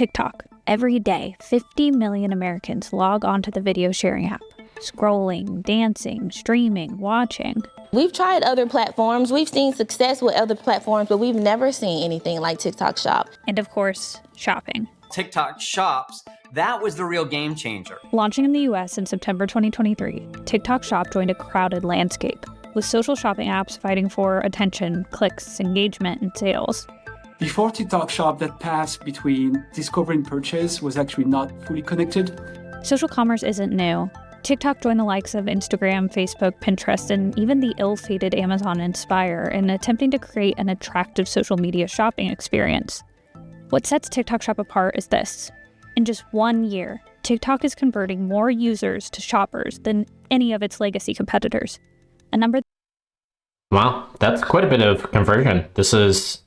TikTok. Every day, 50 million Americans log onto the video sharing app, scrolling, dancing, streaming, watching. We've tried other platforms. We've seen success with other platforms, but we've never seen anything like TikTok Shop. And of course, shopping. TikTok Shops, that was the real game changer. Launching in the US in September 2023, TikTok Shop joined a crowded landscape, with social shopping apps fighting for attention, clicks, engagement, and sales. Before TikTok Shop, that path between discovery and purchase was actually not fully connected. Social commerce isn't new. TikTok joined the likes of Instagram, Facebook, Pinterest, and even the ill-fated Amazon Inspire in attempting to create an attractive social media shopping experience. What sets TikTok Shop apart is this. In just 1 year, TikTok is converting more users to shoppers than any of its legacy competitors. A number. Wow, that's quite a bit of conversion. This is,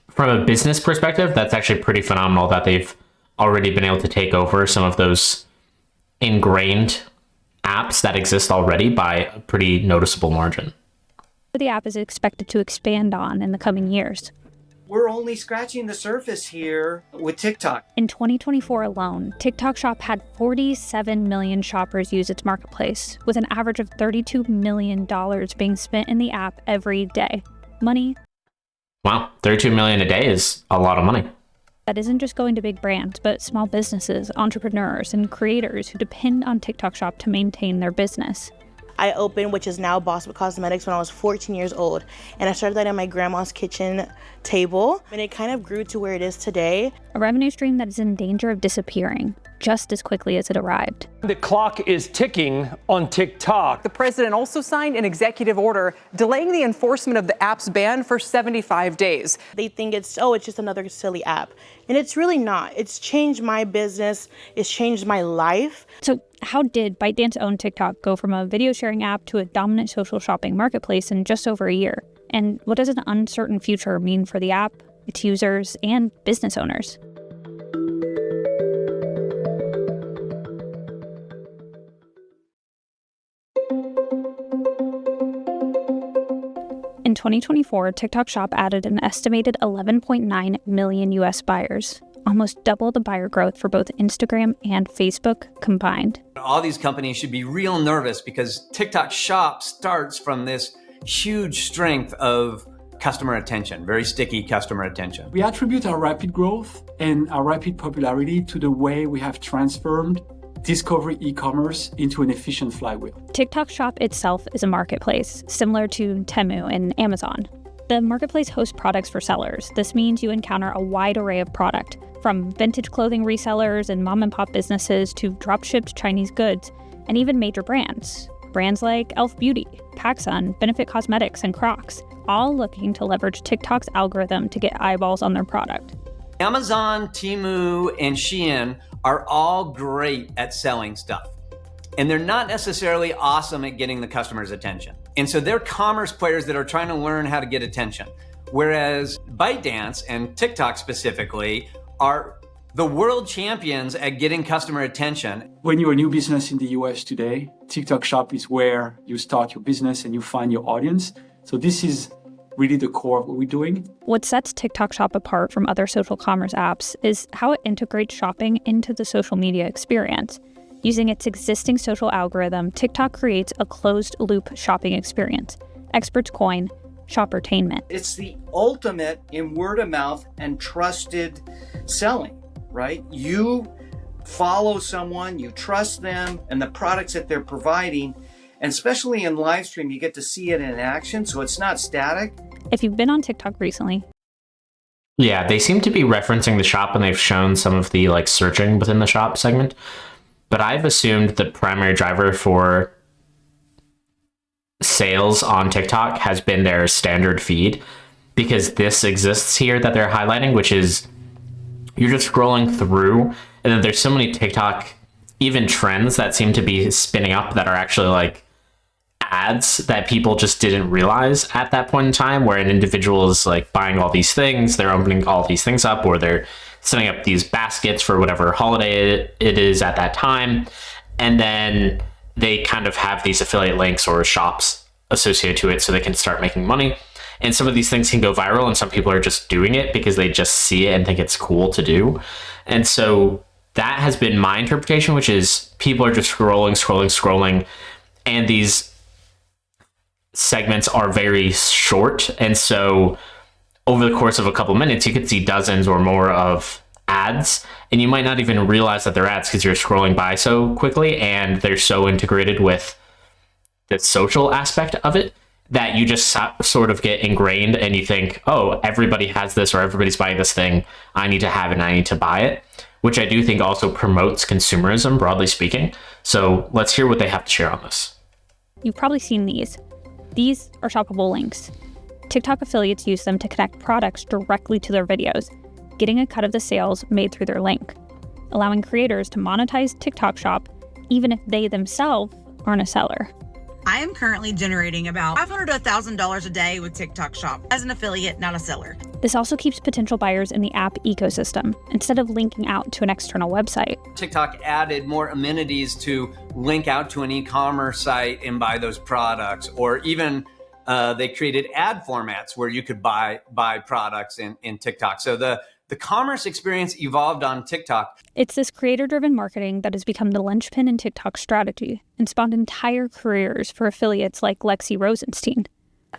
from a business perspective, that's actually pretty phenomenal that they've already been able to take over some of those ingrained apps that exist already by a pretty noticeable margin. The app is expected to expand on in the coming years. We're only scratching the surface here with TikTok. In 2024 alone, TikTok Shop had 47 million shoppers use its marketplace, with an average of $32 million being spent in the app every day. Money. Wow, 32 million a day is a lot of money. That isn't just going to big brands, but small businesses, entrepreneurs, and creators who depend on TikTok Shop to maintain their business. I opened, which is now Boss Cosmetics, when I was 14 years old. And I started that in my grandma's kitchen table. And it kind of grew to where it is today. A revenue stream that is in danger of disappearing just as quickly as it arrived. The clock is ticking on TikTok. The president also signed an executive order delaying the enforcement of the app's ban for 75 days. They think it's just another silly app. And it's really not. It's changed my business. It's changed my life. So how did ByteDance own TikTok go from a video sharing app to a dominant social shopping marketplace in just over a year? And what does an uncertain future mean for the app, its users, and business owners? In 2024, TikTok Shop added an estimated 11.9 million US buyers, almost double the buyer growth for both Instagram and Facebook combined. All these companies should be real nervous because TikTok Shop starts from this huge strength of customer attention, very sticky customer attention. We attribute our rapid growth and our rapid popularity to the way we have transformed discovery e-commerce into an efficient flywheel. TikTok Shop itself is a marketplace, similar to Temu and Amazon. The marketplace hosts products for sellers. This means you encounter a wide array of product, from vintage clothing resellers and mom-and-pop businesses to drop-shipped Chinese goods, and even major brands. Brands like e.l.f. Beauty, PacSun, Benefit Cosmetics, and Crocs, all looking to leverage TikTok's algorithm to get eyeballs on their product. Amazon, Temu, and Shein are all great at selling stuff. And they're not necessarily awesome at getting the customer's attention. And so they're commerce players that are trying to learn how to get attention. Whereas ByteDance and TikTok specifically are the world champions at getting customer attention. When you're a new business in the US today, TikTok Shop is where you start your business and you find your audience. So this is really the core of what we're doing. What sets TikTok Shop apart from other social commerce apps is how it integrates shopping into the social media experience. Using its existing social algorithm, TikTok creates a closed-loop shopping experience. Experts coin shoppertainment. It's the ultimate in word of mouth and trusted selling, right? You follow someone, you trust them and the products that they're providing. And especially in live stream, you get to see it in action, so it's not static. If you've been on TikTok recently. Yeah, they seem to be referencing the shop and they've shown some of the searching within the shop segment. But I've assumed the primary driver for sales on TikTok has been their standard feed, because this exists here that they're highlighting, which is you're just scrolling through and then there's so many TikTok even trends that seem to be spinning up that are actually ads that people just didn't realize at that point in time, where an individual is buying all these things, they're opening all these things up, or they're setting up these baskets for whatever holiday it is at that time. And then they kind of have these affiliate links or shops associated to it so they can start making money. And some of these things can go viral, and some people are just doing it because they just see it and think it's cool to do. And so that has been my interpretation, which is people are just scrolling, and these segments are very short. And so over the course of a couple minutes, you could see dozens or more of ads, and you might not even realize that they're ads because you're scrolling by so quickly, and they're so integrated with the social aspect of it that you just sort of get ingrained, and you think, oh, everybody has this, or everybody's buying this thing, I need to have it and I need to buy it, which I do think also promotes consumerism, broadly speaking. So let's hear what they have to share on this. You've probably seen these. These are shoppable links. TikTok affiliates use them to connect products directly to their videos, getting a cut of the sales made through their link, allowing creators to monetize TikTok Shop even if they themselves aren't a seller. I am currently generating about $500 to $1,000 a day with TikTok Shop as an affiliate, not a seller. This also keeps potential buyers in the app ecosystem instead of linking out to an external website. TikTok added more amenities to link out to an e-commerce site and buy those products, or even they created ad formats where you could buy products in TikTok. So the commerce experience evolved on TikTok. It's this creator-driven marketing that has become the linchpin in TikTok's strategy and spawned entire careers for affiliates like Lexi Rosenstein.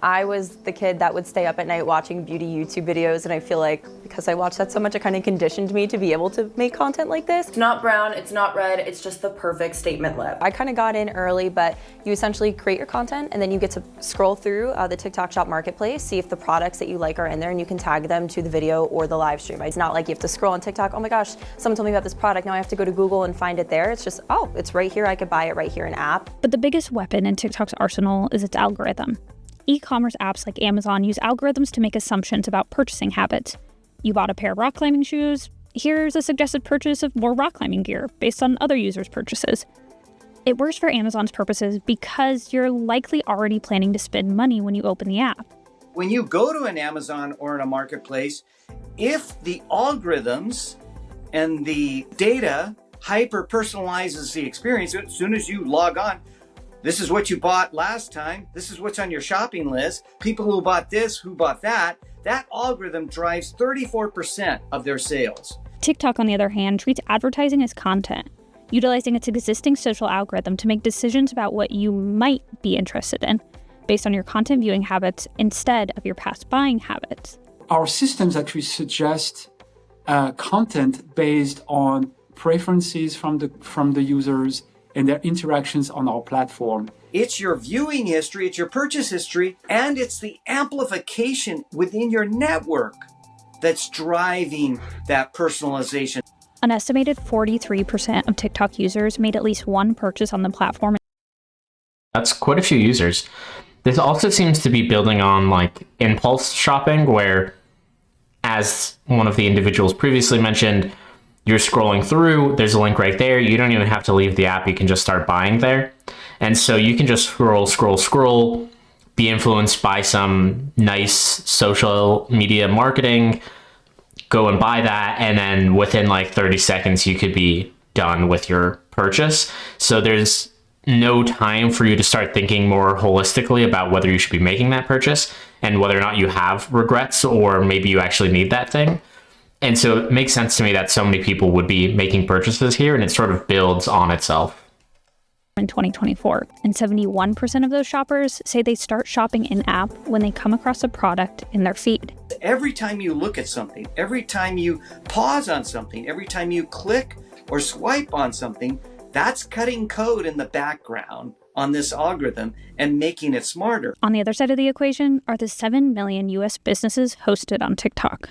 I was the kid that would stay up at night watching beauty YouTube videos, and I feel like because I watched that so much, it kind of conditioned me to be able to make content like this. It's not brown, it's not red, it's just the perfect statement lip. I kind of got in early, but you essentially create your content and then you get to scroll through the TikTok Shop marketplace, see if the products that you like are in there, and you can tag them to the video or the live stream. It's not like you have to scroll on TikTok, oh my gosh, someone told me about this product, now I have to go to Google and find it there. It's just, oh, it's right here, I could buy it right here in app. But the biggest weapon in TikTok's arsenal is its algorithm. E-commerce apps like Amazon use algorithms to make assumptions about purchasing habits. You bought a pair of rock climbing shoes, here's a suggested purchase of more rock climbing gear based on other users' purchases. It works for Amazon's purposes because you're likely already planning to spend money when you open the app. When you go to an Amazon or in a marketplace, if the algorithms and the data hyper personalizes the experience, as soon as you log on, this is what you bought last time. This is what's on your shopping list. People who bought this, who bought that. That algorithm drives 34% of their sales. TikTok, on the other hand, treats advertising as content, utilizing its existing social algorithm to make decisions about what you might be interested in, based on your content viewing habits instead of your past buying habits. Our systems actually suggest content based on preferences from the users and their interactions on our platform. It's your viewing history, it's your purchase history, and it's the amplification within your network that's driving that personalization. An estimated 43% of TikTok users made at least one purchase on the platform. That's quite a few users. This also seems to be building on like impulse shopping, where, as one of the individuals previously mentioned, you're scrolling through, there's a link right there. You don't even have to leave the app. You can just start buying there. And so you can just scroll, be influenced by some nice social media marketing, go and buy that. And then within like 30 seconds, you could be done with your purchase. So there's no time for you to start thinking more holistically about whether you should be making that purchase and whether or not you have regrets or maybe you actually need that thing. And so it makes sense to me that so many people would be making purchases here, and it sort of builds on itself. In 2024, and 71% of those shoppers say they start shopping in-app when they come across a product in their feed. Every time you look at something, every time you pause on something, every time you click or swipe on something, that's cutting code in the background on this algorithm and making it smarter. On the other side of the equation are the 7 million US businesses hosted on TikTok.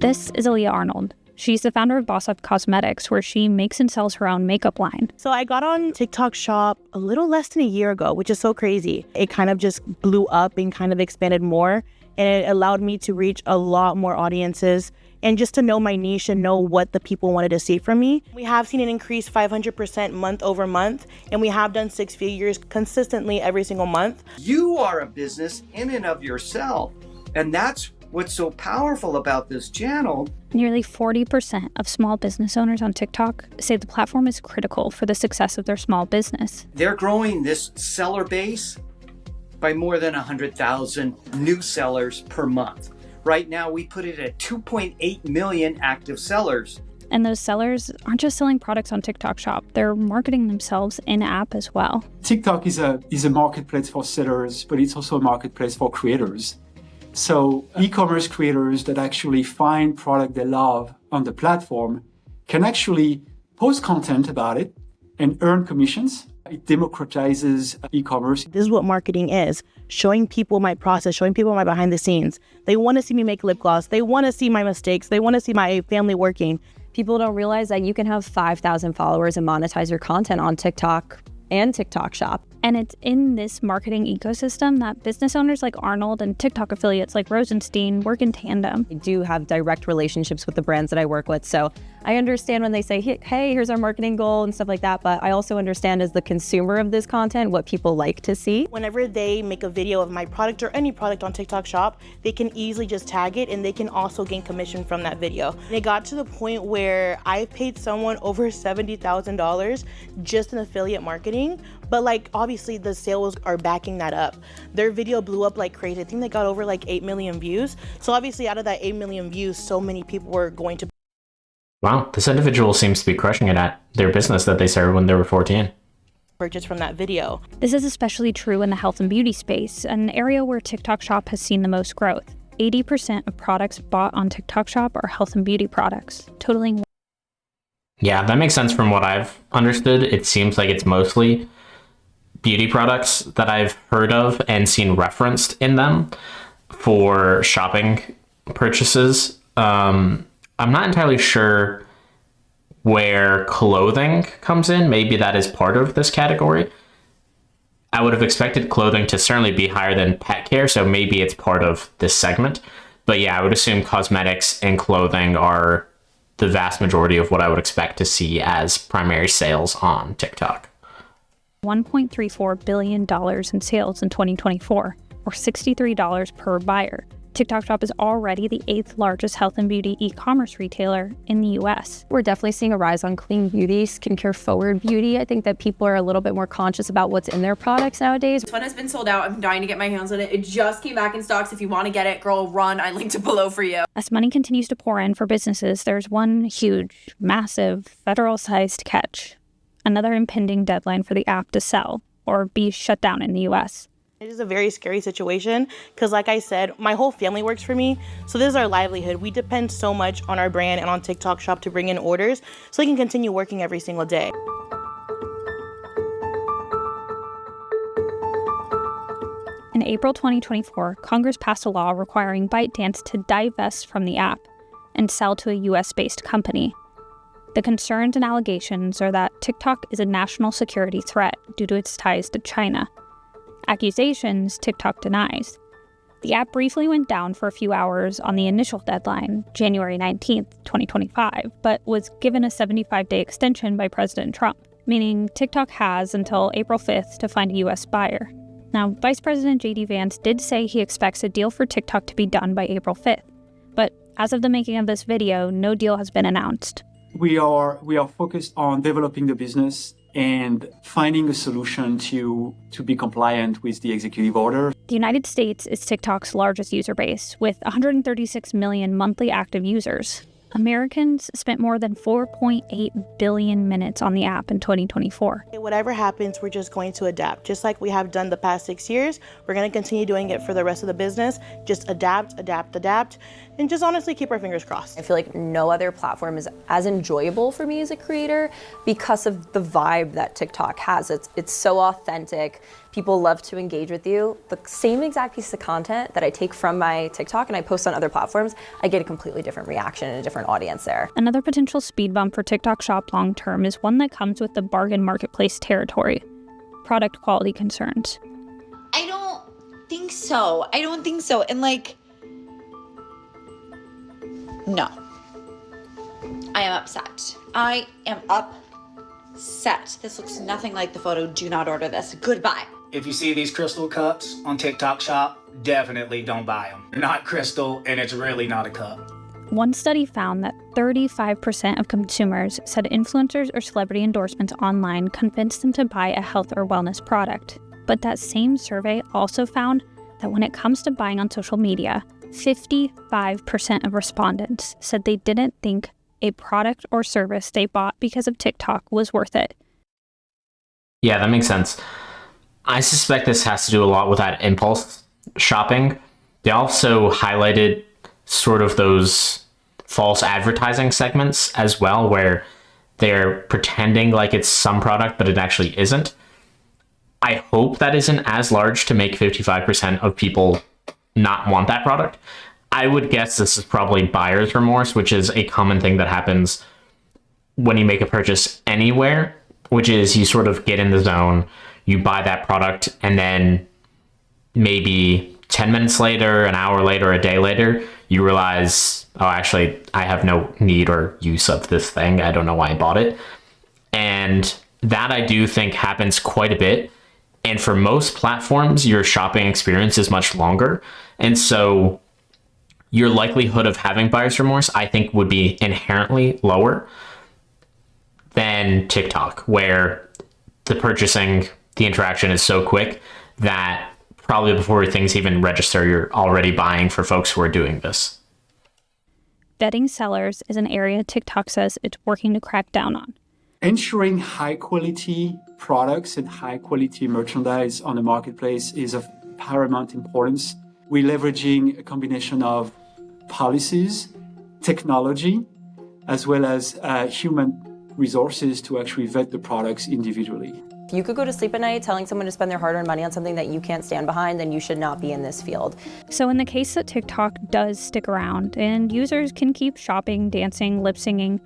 This is Aaliyah Arnold. She's the founder of Boss Up Cosmetics, where she makes and sells her own makeup line. So I got on TikTok Shop a little less than a year ago, which is so crazy. It kind of just blew up and kind of expanded more, and it allowed me to reach a lot more audiences and just to know my niche and know what the people wanted to see from me. We have seen an increase 500% month over month, and we have done 6 figures consistently every single month. You are a business in and of yourself, and that's what's so powerful about this channel. Nearly 40% of small business owners on TikTok say the platform is critical for the success of their small business. They're growing this seller base by more than 100,000 new sellers per month. Right now, we put it at 2.8 million active sellers. And those sellers aren't just selling products on TikTok Shop, they're marketing themselves in-app as well. TikTok is a marketplace for sellers, but it's also a marketplace for creators. So e-commerce creators that actually find product they love on the platform can actually post content about it and earn commissions. It democratizes e-commerce. This is what marketing is. Showing people my process, showing people my behind the scenes. They want to see me make lip gloss. They want to see my mistakes. They want to see my family working. People don't realize that you can have 5,000 followers and monetize your content on TikTok and TikTok Shop. And it's in this marketing ecosystem that business owners like Arnold and TikTok affiliates like Rosenstein work in tandem. I do have direct relationships with the brands that I work with, so I understand when they say, hey, here's our marketing goal and stuff like that, but I also understand as the consumer of this content what people like to see. Whenever they make a video of my product or any product on TikTok Shop, they can easily just tag it and they can also gain commission from that video. And it got to the point where I paid someone over $70,000 just in affiliate marketing, but like obviously the sales are backing that up. Their video blew up like crazy. I think they got over like 8 million views. So obviously out of that 8 million views, so many people were going to. Wow, this individual seems to be crushing it at their business that they started when they were 14. Purchase from that video. This is especially true in the health and beauty space, an area where TikTok Shop has seen the most growth. 80% of products bought on TikTok Shop are health and beauty products, totaling. Yeah, that makes sense from what I've understood. It seems like it's mostly beauty products that I've heard of and seen referenced in them for shopping purchases. I'm not entirely sure where clothing comes in. Maybe that is part of this category. I would have expected clothing to certainly be higher than pet care, so maybe it's part of this segment. But yeah, I would assume cosmetics and clothing are the vast majority of what I would expect to see as primary sales on TikTok. $1.34 billion in sales in 2024, or $63 per buyer. TikTok Shop is already the 8th largest health and beauty e-commerce retailer in the US. We're definitely seeing a rise on clean beauty, skincare forward beauty. I think that people are a little bit more conscious about what's in their products nowadays. This one has been sold out. I'm dying to get my hands on it. It just came back in stocks. If you want to get it, girl, run. I linked it below for you. As money continues to pour in for businesses, there's one huge, massive, federal-sized catch. Another impending deadline for the app to sell or be shut down in the US. It is a very scary situation because like I said, my whole family works for me. So this is our livelihood. We depend so much on our brand and on TikTok Shop to bring in orders so we can continue working every single day. In April 2024, Congress passed a law requiring ByteDance to divest from the app and sell to a US-based company. The concerns and allegations are that TikTok is a national security threat due to its ties to China. Accusations TikTok denies. The app briefly went down for a few hours on the initial deadline, January 19th, 2025, but was given a 75-day extension by President Trump, meaning TikTok has until April 5th to find a US buyer. Now, Vice President J.D. Vance did say he expects a deal for TikTok to be done by April 5th, but as of the making of this video, no deal has been announced. We are focused on developing the business and finding a solution to be compliant with the executive order. The United States is TikTok's largest user base, with 136 million monthly active users. Americans spent more than 4.8 billion minutes on the app in 2024. Whatever happens, we're just going to adapt. Just like we have done the past 6 years, we're going to continue doing it for the rest of the business. Just adapt, and just honestly keep our fingers crossed. I feel like no other platform is as enjoyable for me as a creator because of the vibe that TikTok has. It's so authentic. People love to engage with you. The same exact piece of content that I take from my TikTok and I post on other platforms, I get a completely different reaction and a different audience there. Another potential speed bump for TikTok Shop long term is one that comes with the bargain marketplace territory: product quality concerns. I don't think so. And no. I am upset. This looks nothing like the photo. Do not order this. Goodbye. if you see these crystal cups on TikTok Shop, definitely don't buy them. They're not crystal, and it's really not a cup. One study found that 35% of consumers said influencers or celebrity endorsements online convinced them to buy a health or wellness product. But that same survey also found that when it comes to buying on social media, 55% of respondents said they didn't think a product or service they bought because of TikTok was worth it. Yeah, that makes sense. I suspect this has to do a lot with that impulse shopping. They also highlighted sort of those false advertising segments as well, where they're pretending like it's some product, but it actually isn't. I hope that isn't as large to make 55% of people not want that product. I would guess this is probably buyer's remorse, which is a common thing that happens when you make a purchase anywhere, which is you sort of get in the zone, you buy that product, and then maybe 10 minutes later, an hour later, a day later, you realize, oh, actually, I have no need or use of this thing. I don't know why I bought it. And that I do think happens quite a bit. And for most platforms, your shopping experience is much longer. And so your likelihood of having buyer's remorse, I think, would be inherently lower than TikTok, where the purchasing, the interaction is so quick that probably before things even register, you're already buying for folks who are doing this. Vetting sellers is an area TikTok says it's working to crack down on. Ensuring high quality products and high quality merchandise on the marketplace is of paramount importance. We're leveraging a combination of policies, technology, as well as human resources to actually vet the products individually. If you could go to sleep at night telling someone to spend their hard-earned money on something that you can't stand behind, then you should not be in this field. So in the case that TikTok does stick around and users can keep shopping, dancing, lip-singing,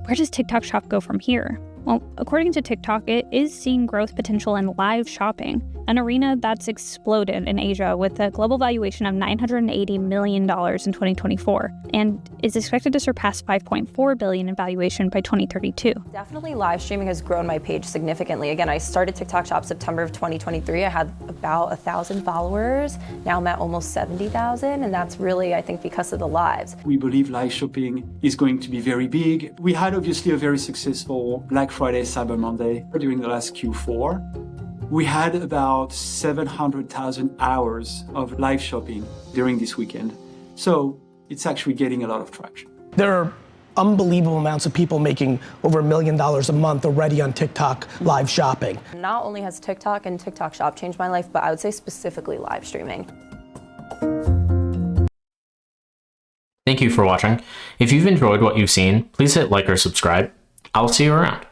where does TikTok Shop go from here? Well, according to TikTok, it is seeing growth potential in live shopping, an arena that's exploded in Asia with a global valuation of $980 million in 2024 and is expected to surpass $5.4 billion in valuation by 2032. Definitely live streaming has grown my page significantly. Again, I started TikTok Shop September of 2023. I had about 1,000 followers. Now I'm at almost 70,000, and that's really, I think, because of the lives. We believe live shopping is going to be very big. We had obviously a very successful Black Friday, Cyber Monday during the last Q4. We had about 700,000 hours of live shopping during this weekend. So it's actually getting a lot of traction. There are unbelievable amounts of people making over $1 million a month already on TikTok live shopping. Not only has TikTok and TikTok Shop changed my life, but I would say specifically live streaming. Thank you for watching. If you've enjoyed what you've seen, please hit like or subscribe. I'll see you around.